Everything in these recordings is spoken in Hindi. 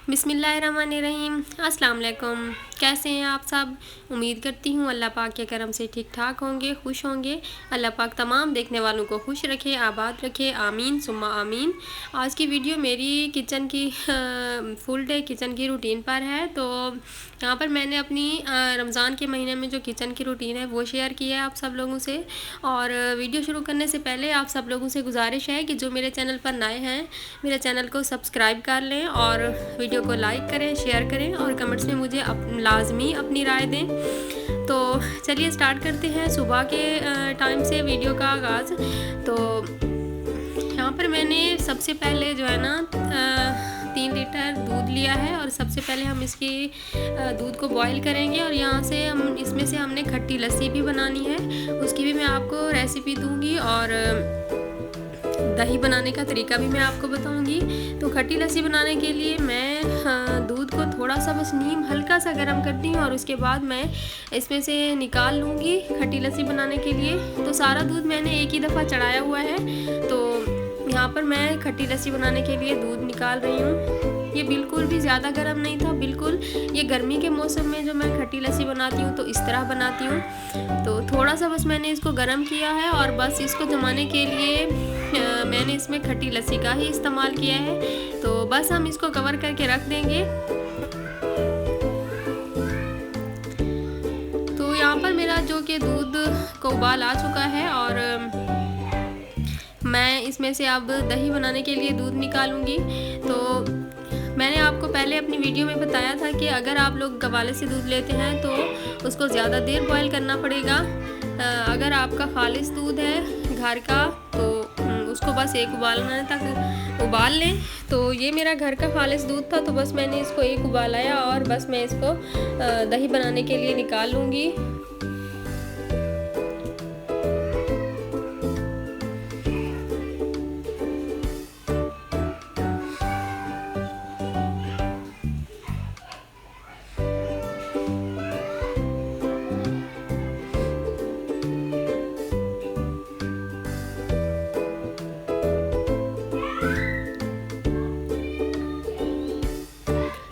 बिस्मिल्लाहिर्रहमानिर्रहीम। अस्सलाम वालेकुम। कैसे हैं आप सब? उम्मीद करती हूँ अल्लाह पाक के करम से ठीक ठाक होंगे, खुश होंगे। अल्लाह पाक तमाम देखने वालों को खुश रखे, आबाद रखे, आमीन सुम्मा आमीन। आज की वीडियो मेरी किचन की फुल डे किचन की रूटीन पर है। तो यहाँ पर मैंने अपनी रमज़ान के महीने में जो किचन की रूटीन है वो शेयर की है आप सब लोगों से। और वीडियो शुरू करने से पहले आप सब लोगों से गुजारिश है कि जो मेरे चैनल पर नए हैं मेरे चैनल को सब्सक्राइब कर लें और वीडियो को लाइक करें, शेयर करें और कमेंट्स में मुझे लाजमी अपनी राय दें। तो चलिए स्टार्ट करते हैं सुबह के टाइम से वीडियो का आगाज़। तो यहाँ पर मैंने सबसे पहले जो है ना 3 लीटर दूध लिया है और सबसे पहले हम इसकी दूध को बॉईल करेंगे और यहाँ से हम इसमें से हमने खट्टी लस्सी भी बनानी है, उसकी भी मैं आपको रेसिपी दूंगी और दही बनाने का तरीका भी मैं आपको बताऊंगी। तो खट्टी लस्सी बनाने के लिए मैं दूध को थोड़ा सा बस नीम हल्का सा गर्म करती हूँ और उसके बाद मैं इसमें से निकाल लूँगी खट्टी लस्सी बनाने के लिए। तो सारा दूध मैंने एक ही दफ़ा चढ़ाया हुआ है। तो यहाँ पर मैं खट्टी लस्सी बनाने के लिए दूध निकाल रही हूँ। ये बिल्कुल भी ज़्यादा गर्म नहीं था, बिल्कुल ये गर्मी के मौसम में जो मैं खट्टी लस्सी बनाती हूँ तो इस तरह बनाती हूँ। तो थोड़ा सा बस मैंने इसको गर्म किया है और बस इसको जमाने के लिए मैंने इसमें खट्टी लस्सी का ही इस्तेमाल किया है। तो बस हम इसको कवर करके रख देंगे। तो यहाँ पर मेरा जो कि दूध को उबाल आ चुका है और मैं इसमें से अब दही बनाने के लिए दूध निकालूंगी। तो मैंने आपको पहले अपनी वीडियो में बताया था कि अगर आप लोग गवाले से दूध लेते हैं तो उसको ज़्यादा देर बॉयल करना पड़ेगा। अगर आपका खालिस दूध है घर का तो उसको बस एक उबालने तक उबाल लें। तो ये मेरा घर का खालिस दूध था तो बस मैंने इसको एक उबाल आया और बस मैं इसको दही बनाने के लिए निकाल लूँगी।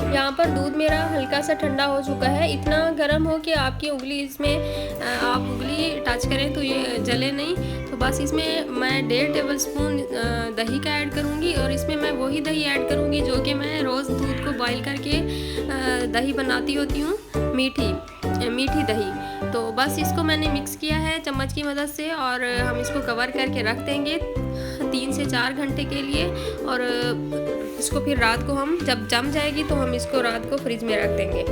यहाँ पर दूध मेरा हल्का सा ठंडा हो चुका है, इतना गर्म हो कि आपकी उंगली इसमें आप उंगली टच करें तो ये जले नहीं। तो बस इसमें मैं 1.5 टेबल स्पून दही का ऐड करूँगी और इसमें मैं वही दही ऐड करूँगी जो कि मैं रोज़ दूध को बॉईल करके दही बनाती होती हूँ, मीठी दही। तो बस इसको मैंने मिक्स किया है चम्मच की मदद से और हम इसको कवर करके रख देंगे 3 से 4 घंटे के लिए। और इसको फिर रात को हम जब जम जाएगी तो हम इसको रात को फ्रिज में रख देंगे।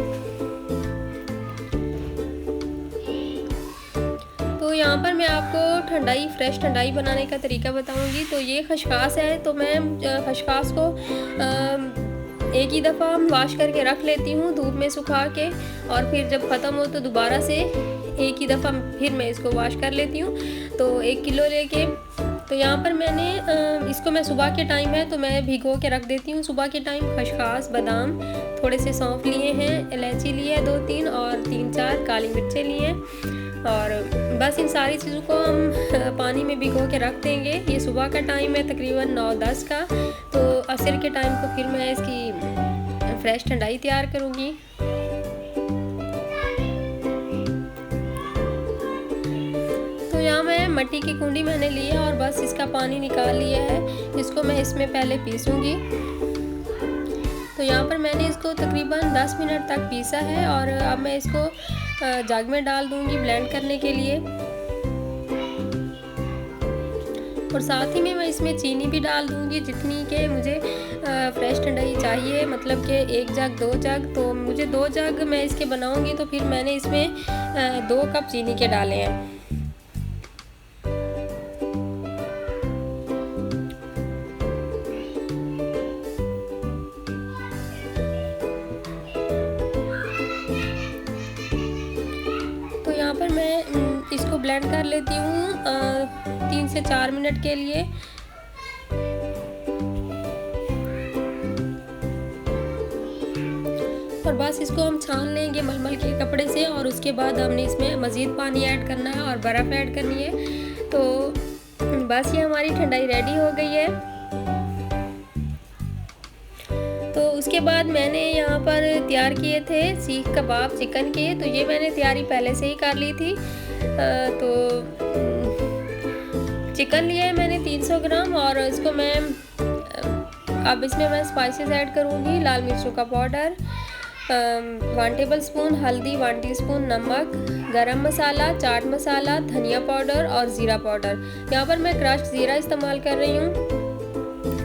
तो यहाँ पर मैं आपको फ्रेश ठंडाई बनाने का तरीका बताऊंगी। तो ये खशखास है तो मैं खशखास को एक ही दफ़ा वॉश करके रख लेती हूँ धूप में सुखा के और फिर जब ख़त्म हो तो दोबारा से एक ही दफ़ा फिर मैं इसको वॉश कर लेती हूँ। तो 1 किलो लेके तो यहाँ पर मैंने इसको मैं सुबह के टाइम है तो मैं भिगो के रख देती हूँ। सुबह के टाइम खशखास, बादाम, थोड़े से सौंफ लिए हैं, इलायची लिए है 2-3 और 3-4 काली मिर्चें लिए और बस इन सारी चीज़ों को हम पानी में भिगो के रख देंगे। ये सुबह का टाइम है तकरीबन 9-10 का। तो असर के टाइम को फिर मैं इसकी फ्रेश ठंडाई तैयार करूँगी। तो यहाँ मैं मट्टी की कुंडी मैंने ली है और बस इसका पानी निकाल लिया है, इसको मैं इसमें पहले पीसूँगी। तो यहाँ पर मैंने इसको तकरीबन 10 मिनट तक पीसा है और अब मैं इसको जग में डाल दूँगी ब्लेंड करने के लिए। और साथ ही में मैं इसमें चीनी भी डाल दूँगी जितनी के मुझे फ्रेश ठंडाई चाहिए, मतलब कि 1 जग 2 जग। तो मुझे 2 जग मैं इसके बनाऊँगी तो फिर मैंने इसमें 2 कप चीनी के डाले हैं। यहाँ पर मैं इसको ब्लेंड कर लेती हूँ 3 से 4 मिनट के लिए। और बस इसको हम छान लेंगे मलमल के कपड़े से और उसके बाद हमने इसमें मज़ीद पानी ऐड करना है और बर्फ़ ऐड करनी है। तो बस ये हमारी ठंडाई रेडी हो गई है। तो उसके बाद मैंने यहाँ पर तैयार किए थे सीख कबाब चिकन के, तो ये मैंने तैयारी पहले से ही कर ली थी। तो चिकन लिया है मैंने 300 ग्राम और इसको मैं अब इसमें मैं स्पाइसेस ऐड करूँगी। लाल मिर्चों का पाउडर 1 टेबल स्पून, हल्दी 1 टीस्पून, नमक, गरम मसाला, चाट मसाला, धनिया पाउडर और ज़ीरा पाउडर। यहाँ पर मैं क्रश्ड ज़ीरा इस्तेमाल कर रही हूँ।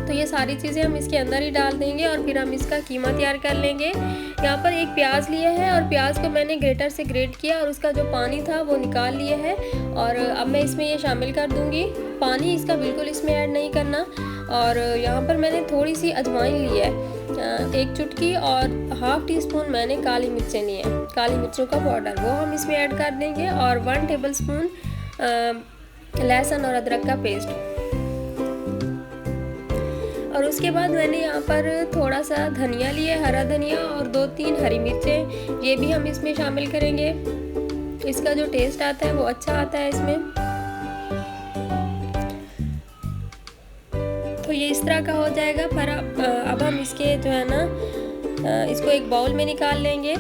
तो ये सारी चीज़ें हम इसके अंदर ही डाल देंगे और फिर हम इसका कीमा तैयार कर लेंगे। यहाँ पर एक प्याज लिया है और प्याज को मैंने ग्रेटर से ग्रेट किया और उसका जो पानी था वो निकाल लिया है और अब मैं इसमें ये शामिल कर दूँगी। पानी इसका बिल्कुल इसमें ऐड नहीं करना। और यहाँ पर मैंने थोड़ी सी अजवाइन ली है, 1 चुटकी, और 1/2 टीस्पून मैंने काली मिर्चें ली हैं, काली मिर्चों का पाउडर, वो हम इसमें ऐड कर देंगे। और 1 टेबल स्पून लहसुन और अदरक का पेस्ट। और उसके बाद मैंने यहाँ पर थोड़ा सा धनिया लिया, हरा धनिया, और 2-3 हरी मिर्चें, ये भी हम इसमें शामिल करेंगे। इसका जो टेस्ट आता है वो अच्छा आता है इसमें। तो ये इस तरह का हो जाएगा। पर अब हम इसके जो है ना इसको एक बाउल में निकाल लेंगे।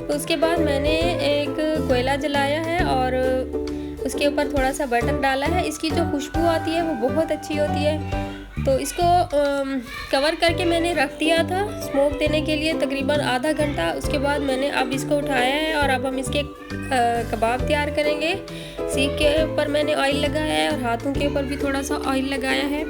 तो उसके बाद मैंने एक कोयला जलाया है और उसके ऊपर थोड़ा सा बटर डाला है। इसकी जो खुशबू आती है वो बहुत अच्छी होती है। तो इसको कवर करके मैंने रख दिया था स्मोक देने के लिए तकरीबन आधा घंटा। उसके बाद मैंने अब इसको उठाया है और अब हम इसके कबाब तैयार करेंगे। सीख के ऊपर मैंने ऑयल लगाया है और हाथों के ऊपर भी थोड़ा सा ऑयल लगाया है।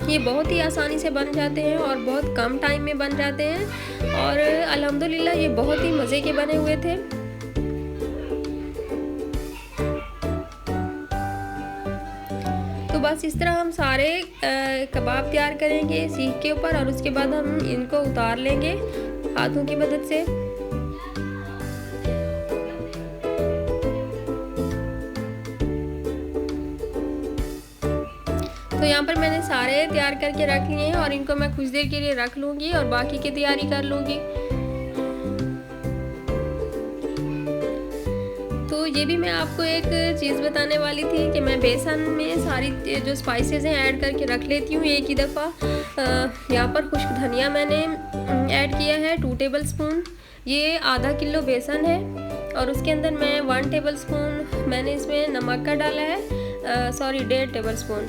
ये बहुत ही आसानी से बन जाते हैं और बहुत कम टाइम में बन जाते हैं और अल्हम्दुलिल्लाह ये बहुत ही मज़े के बने हुए थे। तो बस इस तरह हम सारे कबाब तैयार करेंगे सीख के ऊपर और उसके बाद हम इनको उतार लेंगे हाथों की मदद से। तो यहाँ पर मैंने सारे तैयार करके रख लिए हैं और इनको मैं कुछ देर के लिए रख लूँगी और बाकी की तैयारी कर लूँगी। तो ये भी मैं आपको एक चीज़ बताने वाली थी कि मैं बेसन में सारी जो स्पाइसेस हैं ऐड करके रख लेती हूँ एक ही दफ़ा। यहाँ पर खुश्क धनिया मैंने ऐड किया है 2 टेबल स्पून। ये आधा किलो बेसन है और उसके अंदर मैं 1 टेबल स्पून मैंने इसमें नमक का डाला है, सॉरी 1.5 टेबल स्पून,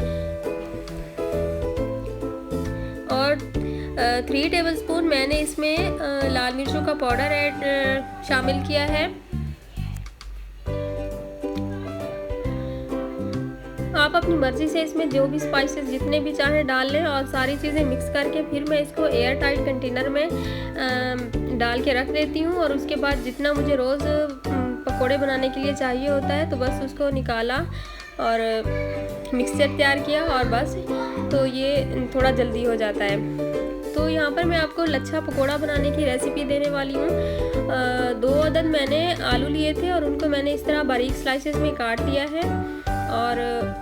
और 3 टेबल स्पून मैंने इसमें लाल मिर्चों का पाउडर शामिल किया है। आप अपनी मर्ज़ी से इसमें जो भी स्पाइसेस जितने भी चाहें डाल लें और सारी चीज़ें मिक्स करके फिर मैं इसको एयर टाइट कंटेनर में डाल के रख देती हूँ। और उसके बाद जितना मुझे रोज़ पकोड़े बनाने के लिए चाहिए होता है तो बस उसको निकाला और मिक्सचर तैयार किया और बस, तो ये थोड़ा जल्दी हो जाता है। तो यहाँ पर मैं आपको लच्छा पकोड़ा बनाने की रेसिपी देने वाली हूँ। 2 अदद मैंने आलू लिए थे और उनको मैंने इस तरह बारीक स्लाइसेस में काट लिया है और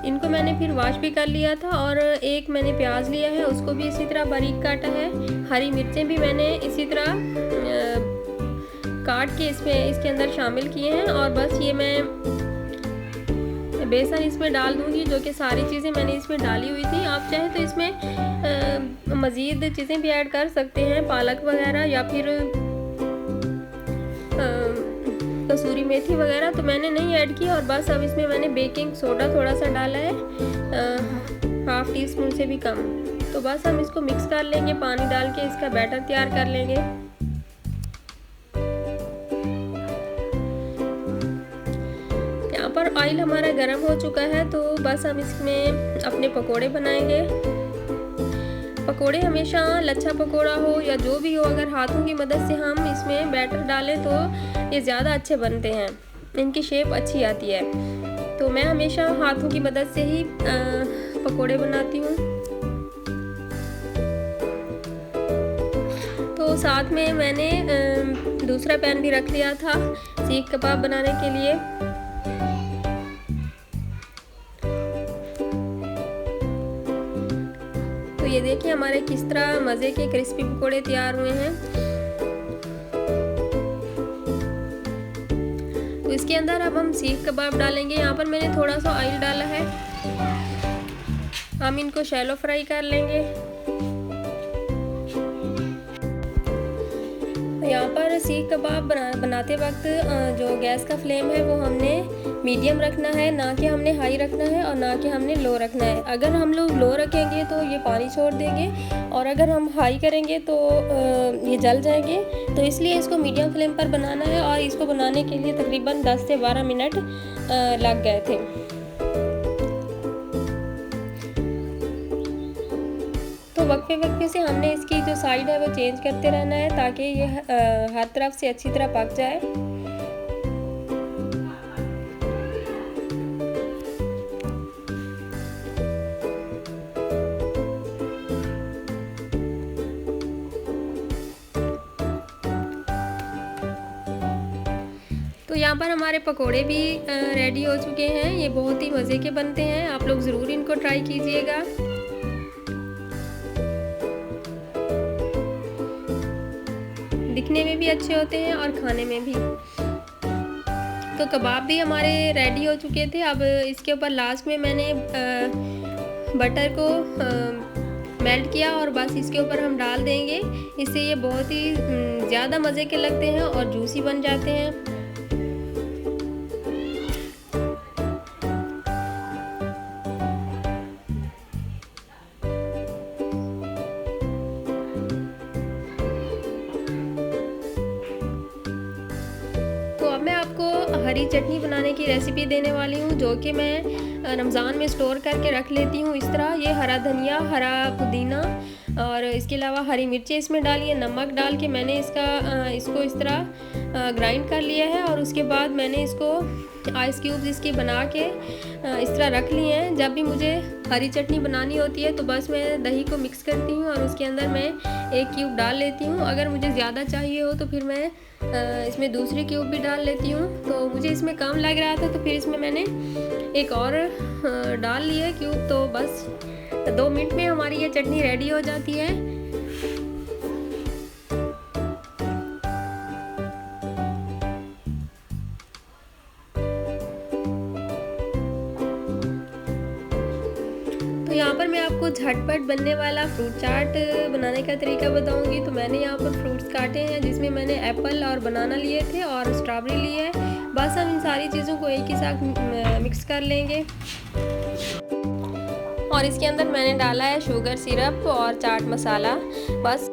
इनको मैंने फिर वॉश भी कर लिया था। और एक मैंने प्याज लिया है, उसको भी इसी तरह बारीक काटा है। हरी मिर्चें भी मैंने इसी तरह काट के इसके अंदर शामिल किए हैं। और बस ये मैं बेसन इसमें डाल दूंगी, जो कि सारी चीज़ें मैंने इसमें डाली हुई थी। आप चाहें तो इसमें मज़ीद चीज़ें भी ऐड कर सकते हैं, पालक वगैरह या फिर कसूरी मेथी वगैरह, तो मैंने नहीं ऐड किया। और बस अब इसमें मैंने बेकिंग सोडा थोड़ा सा डाला है, 1/2 टीस्पून से भी कम। तो बस हम इसको मिक्स कर लेंगे, पानी डाल के इसका बैटर तैयार कर लेंगे। यहाँ पर ऑयल हमारा गर्म हो चुका है, तो बस हम इसमें अपने पकोड़े बनाएंगे। पकोड़े हमेशा लच्छा पकोड़ा हो या जो भी हो, अगर हाथों की मदद से हम इसमें बैटर डालें तो ये ज़्यादा अच्छे बनते हैं, इनकी शेप अच्छी आती है। तो मैं हमेशा हाथों की मदद से ही पकोड़े बनाती हूँ। तो साथ में मैंने दूसरा पैन भी रख लिया था सीख कबाब बनाने के लिए। तो ये देखिए हमारे किस तरह मज़े के क्रिस्पी पकोड़े तैयार हुए हैं। तो इसके अंदर अब हम सीख कबाब डालेंगे। यहाँ पर मैंने थोड़ा सा ऑयल डाला है। हम इनको शैलो फ्राई कर लेंगे। यहाँ पर सीख कबाब बनाते वक्त जो गैस का फ्लेम है वो हमने मीडियम रखना है, ना कि हमने हाई रखना है और ना कि हमने लो रखना है। अगर हम लोग लो रखेंगे तो ये पानी छोड़ देंगे और अगर हम हाई करेंगे तो ये जल जाएंगे। तो इसलिए इसको मीडियम फ्लेम पर बनाना है और इसको बनाने के लिए तकरीबन 10 से 12 मिनट लग गए थे। तो वक्फे वक्फे से हमने इसकी जो साइड है वो चेंज करते रहना है ताकि ये हर तरफ से अच्छी तरह पक जाए। तो यहाँ पर हमारे पकोड़े भी रेडी हो चुके हैं। ये बहुत ही मज़े के बनते हैं, आप लोग ज़रूर इनको ट्राई कीजिएगा। दिखने में भी अच्छे होते हैं और खाने में भी। तो कबाब भी हमारे रेडी हो चुके थे। अब इसके ऊपर लास्ट में मैंने बटर को मेल्ट किया और बस इसके ऊपर हम डाल देंगे। इससे ये बहुत ही ज़्यादा मज़े के लगते हैं और जूसी बन जाते हैं। मैं आपको हरी चटनी बनाने की रेसिपी देने वाली हूँ, जो कि मैं रमज़ान में स्टोर करके रख लेती हूँ। इस तरह ये हरा धनिया, हरा पुदीना और इसके अलावा हरी मिर्चें इसमें डाली है। नमक डाल के मैंने इसको इस तरह ग्राइंड कर लिया है और उसके बाद मैंने इसको आइस क्यूब्स इसके बना के इस तरह रख लिए हैं। जब भी मुझे हरी चटनी बनानी होती है तो बस मैं दही को मिक्स करती हूँ और उसके अंदर मैं एक क्यूब डाल लेती हूँ। अगर मुझे ज़्यादा चाहिए हो तो फिर मैं इसमें दूसरी क्यूब भी डाल लेती हूँ। तो मुझे इसमें कम लग रहा था तो फिर इसमें मैंने एक और डाल लिया क्यूब। तो बस 2 मिनट में हमारी ये चटनी रेडी हो जाती है। तो यहाँ पर मैं आपको झटपट बनने वाला फ्रूट चाट बनाने का तरीका बताऊंगी। तो मैंने यहाँ पर फ्रूट्स काटे हैं, जिसमें मैंने एप्पल और बनाना लिए थे और स्ट्रॉबेरी ली है। बस हम इन सारी चीज़ों को एक ही साथ मिक्स कर लेंगे और इसके अंदर मैंने डाला है शुगर सिरप और चाट मसाला। बस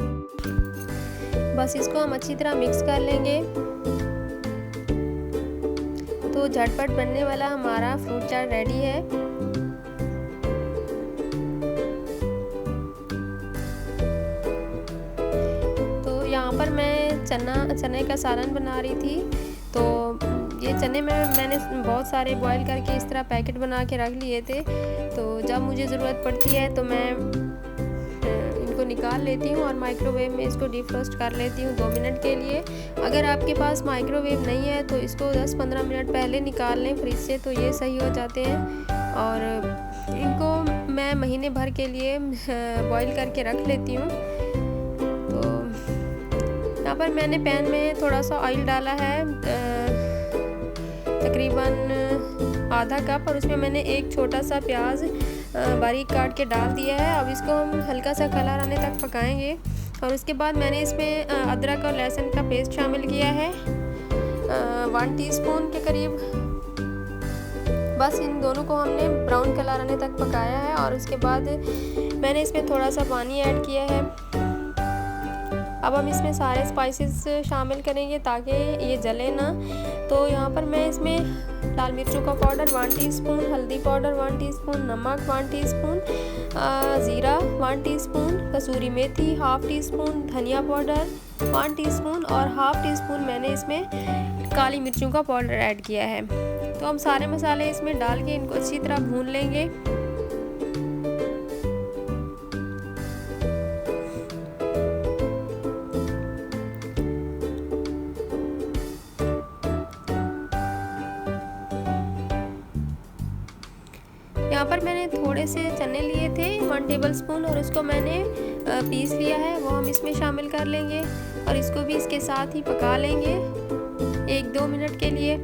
इसको हम अच्छी तरह मिक्स कर लेंगे। तो झटपट बनने वाला हमारा फ्रूट चाट रेडी है। यहाँ पर मैं चने का सालन बना रही थी। तो ये चने में मैंने बहुत सारे बॉईल करके इस तरह पैकेट बना के रख लिए थे। तो जब मुझे ज़रूरत पड़ती है तो मैं इनको निकाल लेती हूँ और माइक्रोवेव में इसको डिफ्रोस्ट कर लेती हूँ 2 मिनट के लिए। अगर आपके पास माइक्रोवेव नहीं है तो इसको 10-15 मिनट पहले निकाल लें फ्रिज से, तो ये सही हो जाते हैं। और इनको मैं महीने भर के लिए बॉईल करके रख लेती हूँ। यहाँ पर मैंने पैन में थोड़ा सा ऑयल डाला है, तकरीबन आधा कप, और उसमें मैंने एक छोटा सा प्याज बारीक काट के डाल दिया है। अब इसको हम हल्का सा कलर आने तक पकाएंगे। और उसके बाद मैंने इसमें अदरक और लहसुन का पेस्ट शामिल किया है 1 टीस्पून के करीब। बस इन दोनों को हमने ब्राउन कलर आने तक पकाया है और उसके बाद मैंने इसमें थोड़ा सा पानी ऐड किया है। अब हम इसमें सारे स्पाइसेस शामिल करेंगे ताकि ये जले ना। तो यहाँ पर मैं इसमें लाल मिर्चों का पाउडर 1 टीस्पून, हल्दी पाउडर 1 टीस्पून, नमक 1 टीस्पून, ज़ीरा 1 टीस्पून, कसूरी मेथी 1/2 टीस्पून, धनिया पाउडर 1 टीस्पून और 1/2 टीस्पून मैंने इसमें काली मिर्चों का पाउडर ऐड किया है। तो हम सारे मसाले इसमें डाल के इनको अच्छी तरह भून लेंगे। यहाँ पर मैंने थोड़े से चने लिए थे 1 टेबलस्पून और उसको मैंने पीस लिया है, वो हम इसमें शामिल कर लेंगे और इसको भी इसके साथ ही पका लेंगे 1-2 मिनट के लिए।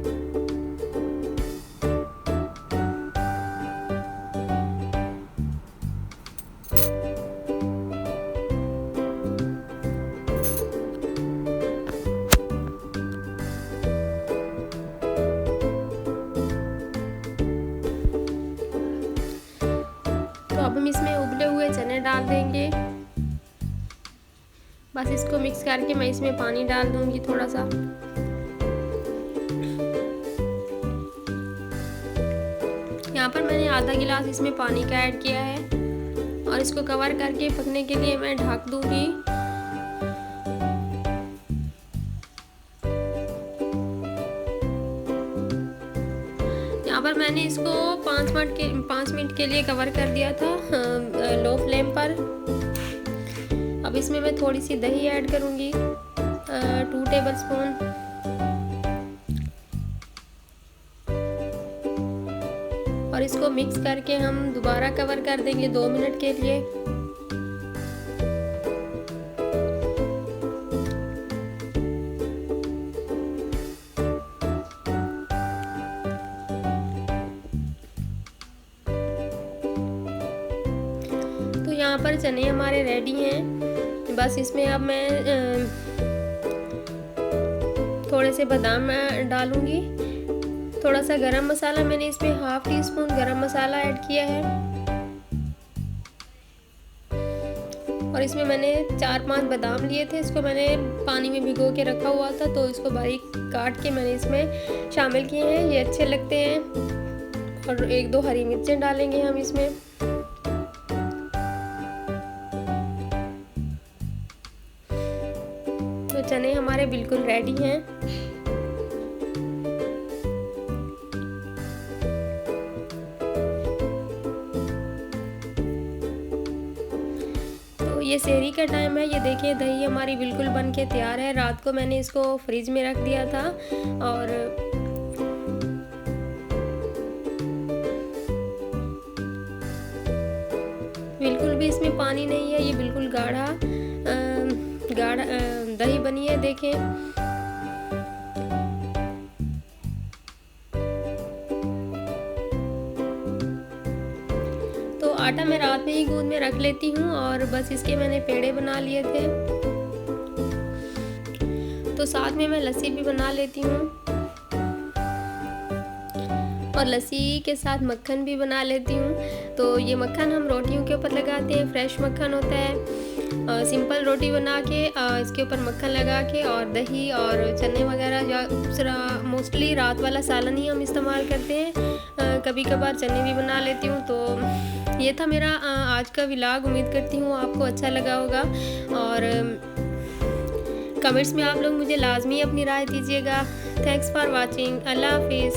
अब हम इसमें उबले हुए चने डाल देंगे। बस इसको मिक्स करके मैं इसमें पानी डाल दूंगी थोड़ा सा। यहाँ पर मैंने आधा गिलास इसमें पानी का ऐड किया है और इसको कवर करके पकने के लिए मैं ढक दूंगी। यहाँ पर मैंने इसको 5 मिनट के लिए कवर कर दिया था लो फ्लेम पर। अब इसमें मैं थोड़ी सी दही ऐड करूँगी, 2 टेबलस्पून। और इसको मिक्स करके हम दोबारा कवर कर देंगे 2 मिनट के लिए। तो यहाँ पर चने हमारे रेडी हैं। बस इसमें अब मैं थोड़े से बादाम डालूंगी। थोड़ा सा गरम मसाला, मैंने इसमें 1/2 टीस्पून गरम मसाला ऐड किया है। और इसमें मैंने 4-5 बादाम लिए थे, इसको मैंने पानी में भिगो के रखा हुआ था, तो इसको बारीक काट के मैंने इसमें शामिल किए हैं। ये अच्छे लगते हैं। और 1-2 हरी मिर्चें डालेंगे हम इसमें। तो चने हमारे बिल्कुल रेडी हैं। ये सेहरी का टाइम है। ये देखिए दही हमारी बिल्कुल बन के तैयार है। रात को मैंने इसको फ्रिज में रख दिया था और बिल्कुल भी इसमें पानी नहीं है। ये बिल्कुल गाढ़ा दही बनी है, देखें। आटा मैं रात में ही गूंद में रख लेती हूँ और बस इसके मैंने पेड़े बना लिए थे। तो साथ में मैं लस्सी भी बना लेती हूँ और लस्सी के साथ मक्खन भी बना लेती हूँ। तो ये मक्खन हम रोटियों के ऊपर लगाते हैं, फ्रेश मक्खन होता है। सिंपल रोटी बना के इसके ऊपर मक्खन लगा के और दही और चने वगैरह, मोस्टली रात वाला सालन ही हम इस्तेमाल करते हैं। कभी कभार चने भी बना लेती हूँ। तो ये था मेरा आज का व्लॉग। उम्मीद करती हूँ आपको अच्छा लगा होगा और कमेंट्स में आप लोग मुझे लाजमी अपनी राय दीजिएगा। Thanks for watching. अल्लाह हाफिज़।